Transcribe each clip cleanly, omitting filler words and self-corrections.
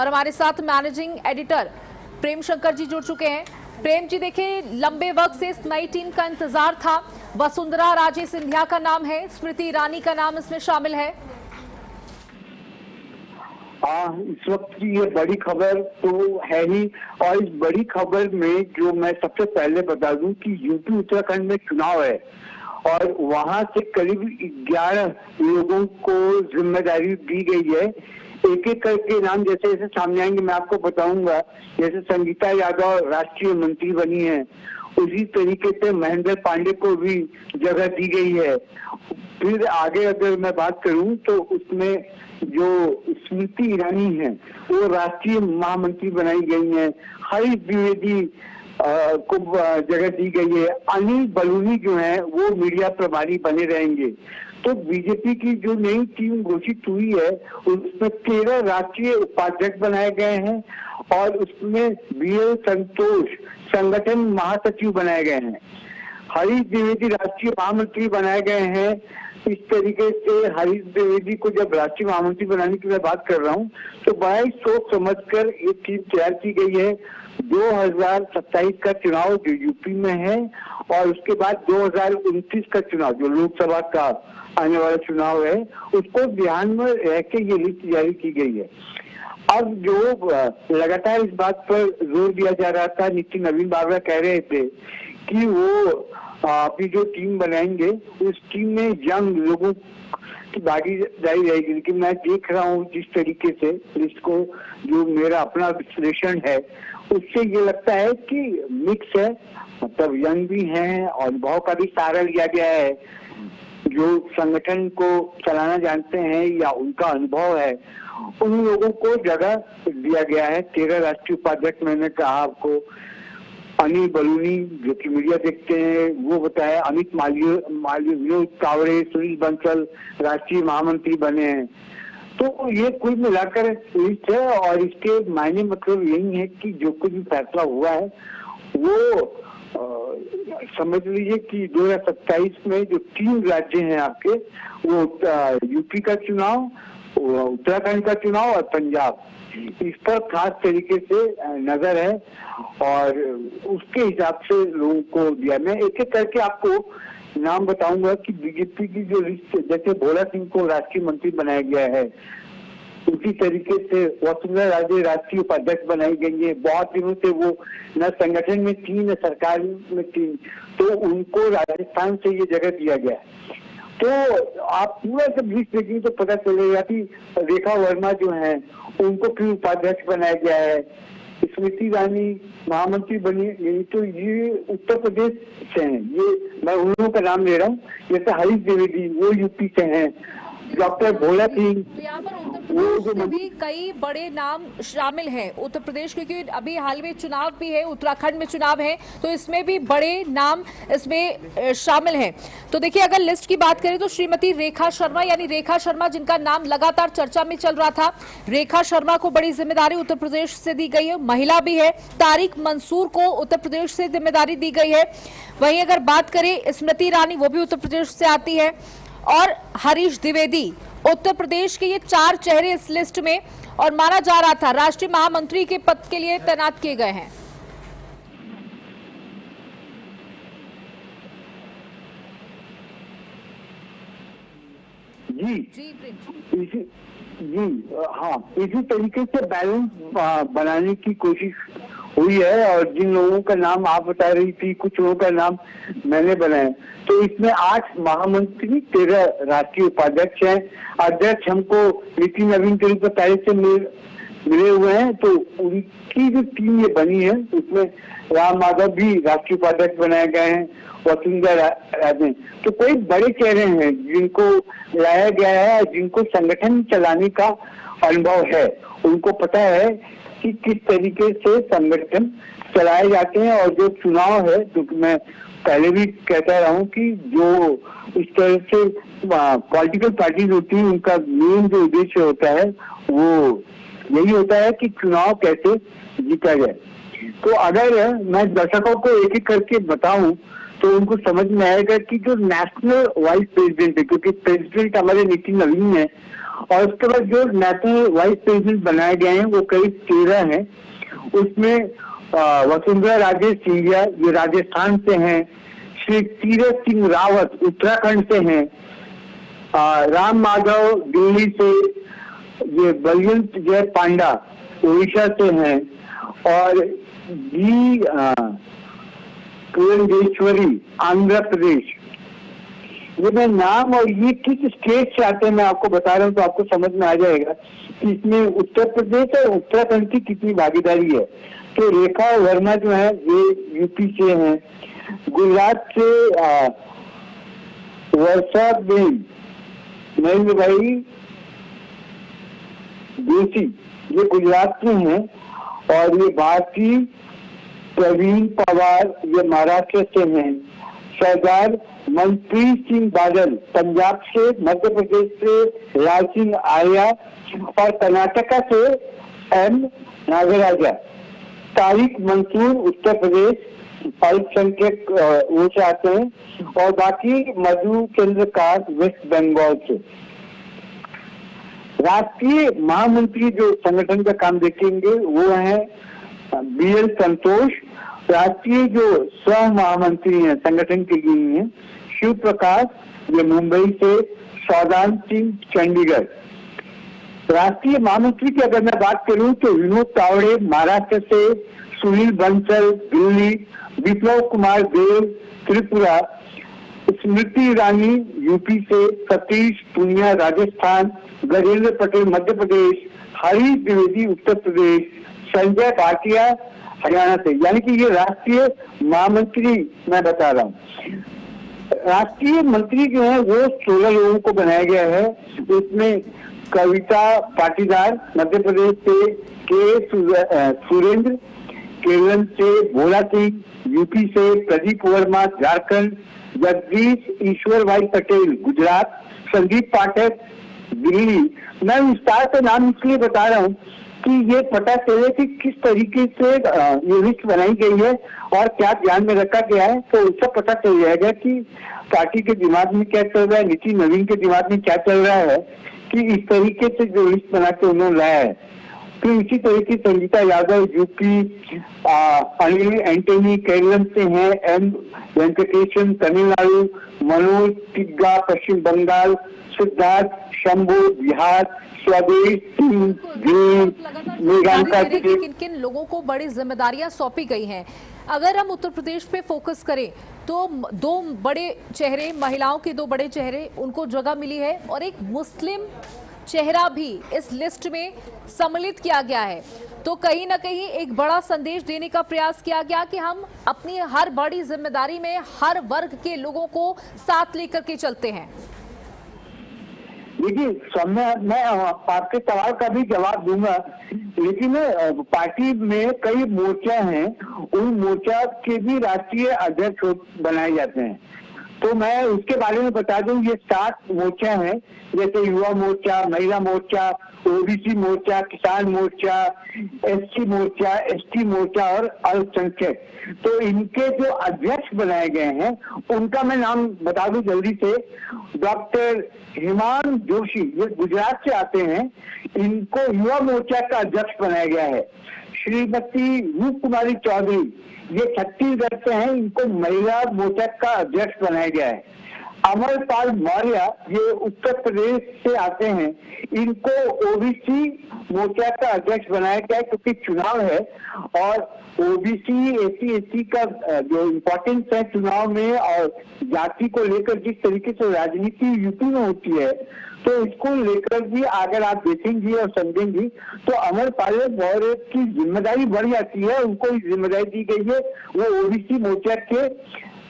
और हमारे साथ मैनेजिंग एडिटर प्रेम शंकर जी जुड़ चुके हैं। प्रेम जी, देखिए लंबे वक्त से इस नई टीम का इंतजार था। वसुंधरा राजे सिंधिया का नाम है, स्मृति ईरानी का नाम इसमें शामिल है। इस वक्त की ये बड़ी खबर तो है ही, और इस बड़ी खबर में जो मैं सबसे पहले बता दूं कि यूपी उत्तराखंड में चुनाव है और वहां से करीब 11 लोगों को जिम्मेदारी दी गई है। एक एक करके नाम जैसे जैसे सामने आएंगे मैं आपको बताऊंगा। जैसे संगीता यादव राष्ट्रीय मंत्री बनी है, उसी तरीके से महेंद्र पांडे को भी जगह दी गई है। फिर आगे अगर मैं बात करूं तो उसमें जो स्मृति ईरानी है वो राष्ट्रीय महामंत्री बनाई गई है। हरीश द्विवेदी को जगह दी गई है। अनिल बलूनी जो है वो मीडिया प्रभारी बने रहेंगे। तो बीजेपी की जो नई टीम घोषित हुई है उसमें 13 राष्ट्रीय उपाध्यक्ष बनाए गए हैं और उसमें बीएल संतोष संगठन महासचिव बनाए गए हैं। हरीश द्विवेदी राष्ट्रीय महामंत्री बनाए गए हैं। इस तरीके से हरीश द्विवेदी को जब राष्ट्रीय महामंत्री बनाने की मैं बात कर रहा हूँ तो बड़ा ही सोच समझकर ये टीम तैयार की गई है। 2027 का चुनाव जो यूपी में है और उसके बाद 2029 का चुनाव जो लोकसभा का आने वाला चुनाव है उसको ध्यान में रह के ये लिस्ट जारी की गई है। अब जो लगातार इस बात पर जोर दिया जा रहा था, नितिन नवीन बाबरा कह रहे थे कि वो अभी जो टीम बनाएंगे उस टीम में यंग लोगों की भागीदारी रहेगी। लेकिन मैं देख रहा हूँ जिस तरीके से लिस्ट को, जो मेरा अपना विश्लेषण है उससे ये लगता है कि मिक्स है, मतलब यंग भी हैं और अनुभव का भी सहारा लिया गया है। जो संगठन को चलाना जानते हैं या उनका अनुभव है उन लोगों को जगह दिया गया है। 13 राष्ट्रीय उपाध्यक्ष मैंने कहा आपको। अनिल बलूनी जो कि मीडिया देखते हैं वो बताया, अमित मालवीय, विनोद कावड़े, सुनील बंसल राष्ट्रीय महामंत्री बने हैं। तो ये कुल मिलाकर लिस्ट है और इसके मायने मतलब यही है कि जो कुछ भी फैसला हुआ है वो समझ लीजिए कि 2027 में जो 3 राज्य हैं आपके, वो यूपी का चुनाव, उत्तराखंड का चुनाव और पंजाब, इस पर खास तरीके से नजर है और उसके हिसाब से लोगों को दिया। मैं एक एक करके आपको नाम बताऊंगा कि बीजेपी की जो लिस्ट, जैसे भोला सिंह को राष्ट्रीय मंत्री बनाया गया है, उसी तरीके से वसुंधरा राजे राष्ट्रीय उपाध्यक्ष बनाई गई है। बहुत दिनों से वो न संगठन में थी न सरकार में थी, तो उनको राजस्थान से ये जगह दिया गया। तो आप पूरा सब लिस्ट देखेंगे तो पता चलेगा कि रेखा वर्मा जो है उनको फिर उपाध्यक्ष बनाया गया है। स्मृति ईरानी महामंत्री बनी गई। तो ये उत्तर प्रदेश से हैं, ये मैं उन लोगों का नाम ले रहा हूँ। जैसे हरीश द्विवेदी वो यूपी से हैं, डॉक्टर भोला सिंह। तो यहाँ पर उत्तर प्रदेश में भी कई बड़े नाम शामिल हैं। उत्तर प्रदेश क्योंकि अभी हाल में चुनाव भी है, उत्तराखंड में चुनाव है, तो इसमें भी बड़े नाम इसमें शामिल हैं। तो देखिए अगर लिस्ट की बात करें तो श्रीमती रेखा शर्मा, यानी रेखा शर्मा जिनका नाम लगातार चर्चा में चल रहा था, रेखा शर्मा को बड़ी जिम्मेदारी उत्तर प्रदेश से दी गई है। महिला भी है। तारिक मंसूर को उत्तर प्रदेश से जिम्मेदारी दी गई है। वहीं अगर बात करें स्मृति ईरानी, वो भी उत्तर प्रदेश से आती है, और हरीश द्विवेदी, उत्तर प्रदेश के ये 4 चेहरे इस लिस्ट में और माना जा रहा था राष्ट्रीय महामंत्री के पद के लिए तैनात किए गए हैं। जी हाँ, इसी तरीके से बैलेंस बनाने की कोशिश हुई है। और जिन लोगों का नाम आप बता रही थी, कुछ लोगों का नाम मैंने बनाया, तो इसमें 8 महामंत्री, 13 राष्ट्रीय उपाध्यक्ष हैं। अध्यक्ष हमको नितिन नवीन के रूप में पहले से मिले हुए हैं, तो उनकी जो टीम ये बनी है उसमें राम माधव भी राष्ट्रीय उपाध्यक्ष बनाए गए हैं, वसुंधरा राजे। तो कोई बड़े चेहरे हैं जिनको लाया गया है और जिनको संगठन चलाने का अनुभव है। उनको पता है कि किस तरीके से संगठन चलाए जाते हैं। और जो चुनाव है, क्योंकि मैं पहले भी कहता रहा हूँ कि जो इस तरह से पॉलिटिकल पार्टीज होती है उनका मेन जो उद्देश्य होता है वो यही होता है कि चुनाव कैसे जीता जाए। तो अगर मैं दर्शकों को एक एक करके बताऊं तो उनको समझ में आएगा कि जो नेशनल वाइस प्रेसिडेंट है, क्योंकि प्रेसिडेंट हमारे नितिन नवीन है, और उसके बाद जो नेशनल वाइस प्रेसिडेंट बनाए गए हैं वो करीब 13 हैं। उसमें वसुंधरा राजे सिंधिया ये राजस्थान से हैं, श्री तीरथ सिंह रावत उत्तराखंड से हैं, राम माधव दिल्ली से, ये बलवंत जय पांडा उड़ीसा से हैं, और जी पुरंदेश्वरी आंध्र प्रदेश। ये मैं नाम और ये किस स्टेट से आते हैं मैं आपको बता रहा हूँ, तो आपको समझ में आ जाएगा कि इसमें उत्तर प्रदेश और उत्तराखंड की कितनी भागीदारी है। तो रेखा वर्मा जो है ये यूपी से हैं, गुजरात से वर्षा बेन महेंद्र भाई जोशी ये गुजरात के हैं, और ये भारती प्रवीण पवार ये महाराष्ट्र से हैं, सरदार मनप्रीत सिंह बादल पंजाब से, मध्य प्रदेश से लाल सिंह आर्या, और कर्नाटका से एम नागराजा, तारिक मंसूर उत्तर प्रदेश अल्पसंख्यक वो से आते हैं, और बाकी मधु केंद्रकार वेस्ट बंगाल से। राष्ट्रीय महामंत्री जो संगठन का काम देखेंगे वो है BL संतोष। राष्ट्रीय जो सह महामंत्री हैं संगठन के लिए हैं शिव प्रकाश ये मुंबई से, सौदान सिंह चंडीगढ़। राष्ट्रीय महामंत्री की अगर मैं बात करूं तो विनोद तावड़े महाराष्ट्र से, सुनील बंसल दिल्ली, विप्लव कुमार देव त्रिपुरा, स्मृति ईरानी यूपी से, सतीश पूनिया राजस्थान, गजेंद्र पटेल मध्य प्रदेश, हरीश द्विवेदी उत्तर प्रदेश, संजय भाटिया हरियाणा से। यानी कि ये राष्ट्रीय महामंत्री मैं बता रहा हूँ। राष्ट्रीय मंत्री जो है वो 16 लोगों को बनाया गया है। उसमें कविता पाटीदार मध्य प्रदेश से, के सुरेंद्र केरल से, भोला सिंह यूपी से, प्रदीप वर्मा झारखंड, जगदीश ईश्वर भाई पटेल गुजरात, संदीप पाठक दिल्ली। मैं विस्तार से नाम इसलिए बता रहा हूँ कि ये पता चले कि किस तरीके से ये लिस्ट बनाई गई है और क्या ध्यान में रखा गया है, तो उससे पता चल जाएगा कि पार्टी के दिमाग में क्या चल रहा है, नितिन नवीन के दिमाग में क्या चल रहा है, कि इस तरीके से जो लिस्ट बना के उन्होंने लाया है। तो इसी तरीके संगीता यादव यूपी, अनिल एंटनी केरल से हैं, एम वेंकटेशन तमिलनाडु, मनोज तिग्गा पश्चिम बंगाल, सिद्धार्थ शंभू बिहार, स्वदेश सिंह किन किन लोगों को बड़ी जिम्मेदारियां सौंपी गई हैं। अगर हम उत्तर प्रदेश पे फोकस करें तो 2 बड़े चेहरे, महिलाओं के 2 बड़े चेहरे उनको जगह मिली है, और एक मुस्लिम चेहरा भी इस लिस्ट में सम्मिलित किया गया है। तो कहीं ना कहीं एक बड़ा संदेश देने का प्रयास किया गया कि हम अपनी हर बड़ी जिम्मेदारी में हर वर्ग के लोगों को साथ लेकर के चलते हैं। देखिए मैं आपके सवाल का भी जवाब दूंगा, लेकिन पार्टी में कई मोर्चा हैं, उन मोर्चा के भी राष्ट्रीय अध्यक्ष बनाए जाते हैं। तो मैं उसके बारे में बता दूं, ये 7 मोर्चा हैं, जैसे युवा मोर्चा, महिला मोर्चा, ओबीसी मोर्चा, किसान मोर्चा, SC मोर्चा, ST मोर्चा और अल्पसंख्यक। तो इनके जो अध्यक्ष बनाए गए हैं उनका मैं नाम बता दूं जल्दी से। डॉक्टर हिमान जोशी ये गुजरात से आते हैं, इनको युवा मोर्चा का अध्यक्ष बनाया गया है। श्रीमती रूप कुमारी चौधरी ये छत्तीसगढ़ से हैं, इनको महिला मोर्चा का अध्यक्ष बनाया गया है। अमरपाल मौर्य ये उत्तर प्रदेश से आते हैं, इनको ओबीसी मोर्चा का अध्यक्ष बनाया गया है, क्योंकि चुनाव है और ओबीसी SC का जो इम्पोर्टेंस है चुनाव में और जाति को लेकर जिस तरीके से राजनीति यूपी में होती है, तो इसको लेकर भी अगर आप देखेंगी और समझेंगी तो अमरपाल मौर्य की जिम्मेदारी बढ़ जाती है। उनको जिम्मेदारी दी गई है, वो ओबीसी मोर्चा के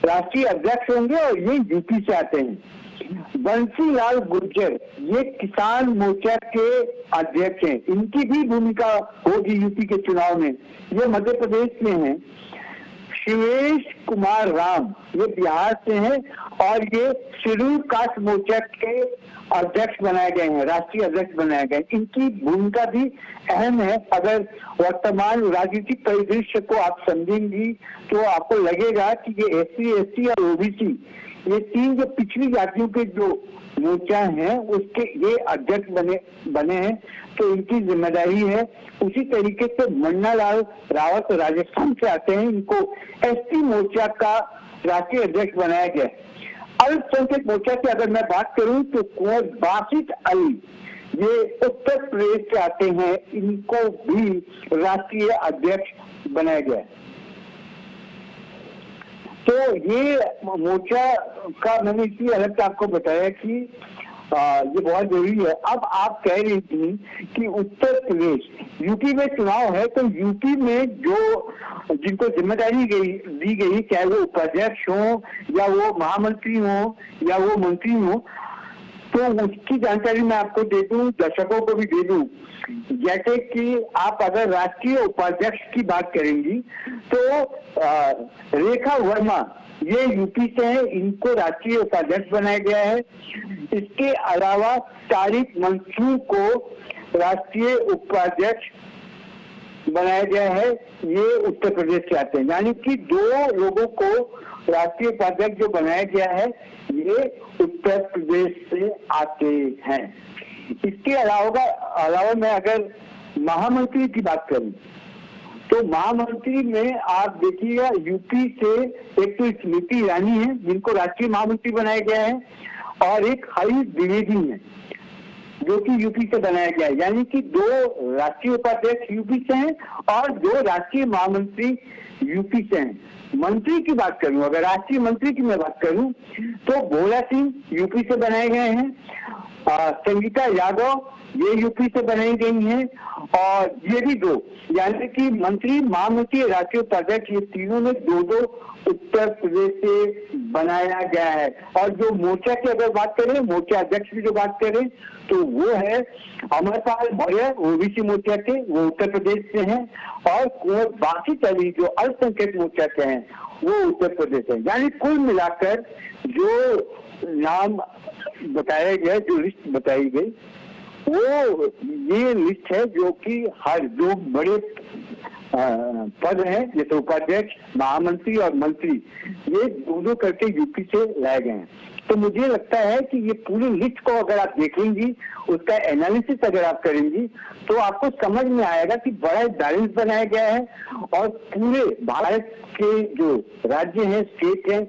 राष्ट्रीय अध्यक्ष होंगे और ये यूपी से आते हैं। बंसीलाल गुर्जर ये किसान मोर्चा के अध्यक्ष हैं, इनकी भी भूमिका होगी यूपी के चुनाव में, ये मध्य प्रदेश में हैं। शिवेश कुमार राम, ये बिहार से हैं और ये शेड्यूल कास्ट मोर्चा के अध्यक्ष बनाए गए हैं, राष्ट्रीय अध्यक्ष बनाए गए। इनकी भूमिका भी अहम है। अगर वर्तमान राजनीतिक परिदृश्य को आप समझेंगी तो आपको लगेगा कि ये SC, ST और OBC, ये तीन जो पिछड़ी जातियों के जो मोर्चा हैं उसके ये अध्यक्ष बने हैं, तो इनकी जिम्मेदारी है। उसी तरीके से मन्ना लाल रावत राजस्थान से आते हैं, इनको ST मोर्चा का राष्ट्रीय अध्यक्ष बनाया गया। अल्पसंख्यक मोर्चा की अगर मैं बात करूं तो कुंवर बासित अली, ये उत्तर प्रदेश से आते हैं, इनको भी राष्ट्रीय अध्यक्ष बनाया गया। तो ये मोर्चा का मैंने इसलिए अलग से आपको बताया कि ये बहुत जरूरी है। अब आप कह रही थी कि उत्तर प्रदेश, यूपी में चुनाव है, तो यूपी में जो जिनको जिम्मेदारी दी गई, चाहे वो उपाध्यक्ष हो या वो महामंत्री हो या वो मंत्री हो, तो उसकी जानकारी मैं आपको दे दूं, दर्शकों को भी दे दूं। जैसे कि आप अगर राष्ट्रीय उपाध्यक्ष की बात करेंगी तो रेखा वर्मा, ये यूपी से है, इनको राष्ट्रीय उपाध्यक्ष बनाया गया है। इसके अलावा तारिक मंसूर को राष्ट्रीय उपाध्यक्ष बनाया गया है, ये उत्तर प्रदेश से आते हैं। यानी कि दो लोगों को राष्ट्रीय उपाध्यक्ष जो बनाया गया है ये उत्तर प्रदेश से आते हैं। इसके अलावा मैं अगर महामंत्री की बात करूं तो महामंत्री में आप देखिएगा यूपी से एक तो स्मृति ईरानी है जिनको राष्ट्रीय महामंत्री बनाया गया है, और एक हरीश द्विवेदी है जो कि यूपी से बनाया गया है। यानी कि दो राष्ट्रीय उपाध्यक्ष यूपी से हैं और दो राष्ट्रीय महामंत्री यूपी से हैं। मंत्री की बात करूं, अगर राष्ट्रीय मंत्री की मैं बात करूं तो भोला सिंह यूपी से बनाए गए हैं, संगीता यादव ये यूपी से बनाई गई हैं, और ये भी दो, यानी कि मंत्री, महामंत्री, राष्ट्रीय उपाध्यक्ष, ये तीनों में दो उत्तर प्रदेश से बनाया गया है। और जो मोर्चा की अगर बात करें, मोर्चा अध्यक्ष की जो बात करें तो वो है अमरपाल मौर्य, OBC मोर्चा के, वो उत्तर प्रदेश से हैं, और कुंवर बासित अली जो अल्पसंख्यक मोर्चा के हैं वो उत्तर प्रदेश है। यानी कुल मिलाकर जो नाम बताया गया, जो लिस्ट बताई गई, वो ये लिस्ट है जो कि हर जो बड़े पद हैं, जैसे उपाध्यक्ष, महामंत्री और मंत्री, ये दो करके यूपी से लाए गए हैं। तो मुझे लगता है कि ये पूरी लिस्ट को अगर आप देखेंगी, उसका एनालिसिस अगर आप करेंगी, तो आपको समझ में आएगा कि बड़ा बैलेंस बनाया गया है, और पूरे भारत के जो राज्य हैं, स्टेट हैं,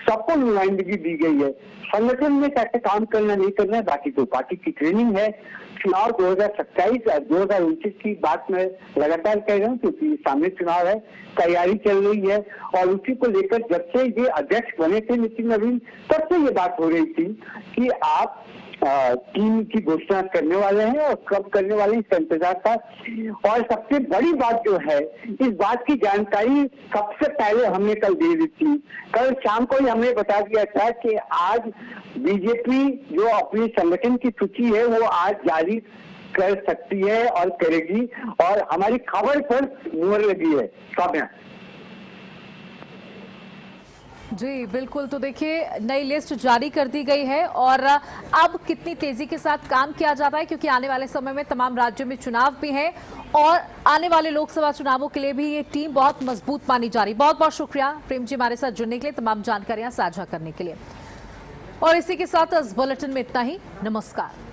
सबको नुमाइंदगी दी गई है। संगठन में कैसे काम करना नहीं करना है, बाकी तो पार्टी की ट्रेनिंग है। चुनाव 2027 और 2029 की बात मैं लगातार कह रहा हूँ क्योंकि सामने चुनाव है, तैयारी चल रही है, और उसी को लेकर जब से ये अध्यक्ष बने थे नितिन नवीन, तब से ये बात हो रही थी कि आप टीम की घोषणा करने वाले हैं और कब करने वाले हैं, इसका इंतजार था। और सबसे बड़ी बात जो है, इस बात की जानकारी सबसे पहले हमने कल दे दी थी। कल शाम को ही हमने बता दिया था कि आज बीजेपी जो अपनी संगठन की सूची है वो आज जारी कर सकती है और करेगी, और हमारी खबर पर मुहर लगी है। काव्या जी बिल्कुल, तो देखिए नई लिस्ट जारी कर दी गई है, और अब कितनी तेजी के साथ काम किया जाता है, क्योंकि आने वाले समय में तमाम राज्यों में चुनाव भी है, और आने वाले लोकसभा चुनावों के लिए भी ये टीम बहुत मजबूत मानी जा रही। बहुत बहुत शुक्रिया प्रेम जी हमारे साथ जुड़ने के लिए, तमाम जानकारियां साझा करने के लिए। और इसी के साथ इस बुलेटिन में इतना ही। नमस्कार।